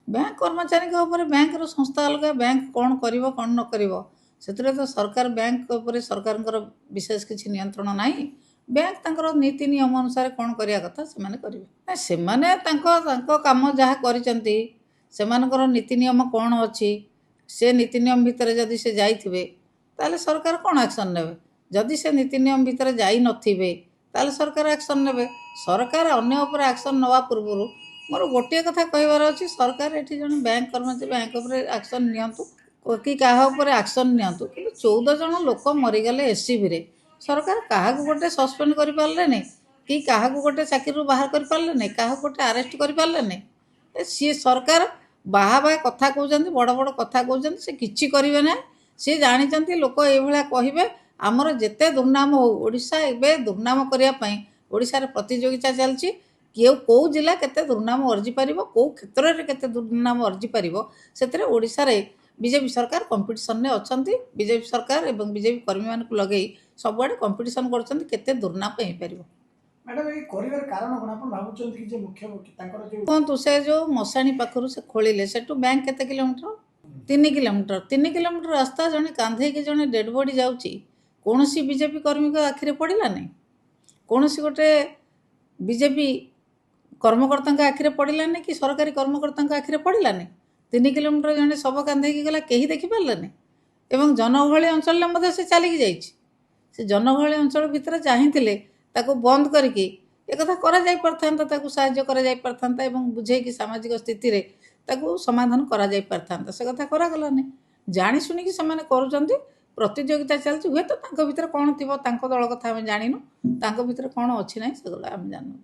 Bank कर्मचारी bank संस्था अलग बैंक कौन कर कौन न कर तो सरकार बैंक सरकार विशेष किसी नियंत्रण ना बैंक तंकर नीति नियम अनुसार कौन करवा कथा से कम जहाँ कर नीति नियम कौन अच्छी से नीति नियम भितर जदि से जाइए ताले सरकार कौन एक्शन ने जदि से नीति नियम भितर जाई नथिबे ताले सरकार एक्शन ने सरकार अन्य उपर एक्शन नवा पूर्व मोर गोटे कथा कहबार अच्छी सरकार ये जन बैंक कर्मचारी बैंक एक्शन नियंतु कि क्या एक्शन नियंतु कि 14 जन लोक मरीगले एससीबी सरकार क्या गोटे सस्पेंड कर पारे नहीं कि क्या गोटे चाकरी बाहर कर पारे नहीं क्या गोटे अरेस्ट कर पारे नहीं सी सरकार बाहा बाहा कथा कहते बड़ बड़ कथा कहते से किसी करेंगे ना सी जानते लोक ये कहे आमर जिते दुर्नाम होशा एवं दुर्नाम करने ओडार प्रतियोगिता चलती किए कौ जिला केते दुर्नाम अर्जी पार कौ क्षेत्र में केते दुर्नाम अर्जी पार से ओडार बीजेपी सरकार कंपटीशन में अच्छा बीजेपी सरकार एवं बीजेपी कर्मी मान लगे सबुआड़े कंपटीशन करते दुर्नाम हो पार कहतु से जो मशाणी पाखर से खोलिले सेठू बैंक केते किलोमीटर 3 किलोमीटर 3 किलोमीटर रास्ता जड़े कांधे की जड़े डेड बॉडी जाऊँगी कौन सी बीजेपी कर्मी को आखिरे पड़ा नहीं कौन सी गोटे बीजेपी कर्मकर्ता आखिरे पड़ा नहीं कि सरकारी कर्मकर्ता आखिरे पड़ा नहीं 3 किलोमीटर जड़े शव कांधे गला कहीं देखिपारे एवं जनगहली अंचल से चलिकी जा जनगहली अंचल भितर चाहते बंद करके एक साहाय्य कर बुझे कि सामाजिक स्थिति रे समाधान कर से कथा करागलानी जानी शुणी से प्रतियोगिता चलती हुए तो भीतर कौन थी दल कथा आम जानू भीतर कौन अच्छी ना से आम जानू।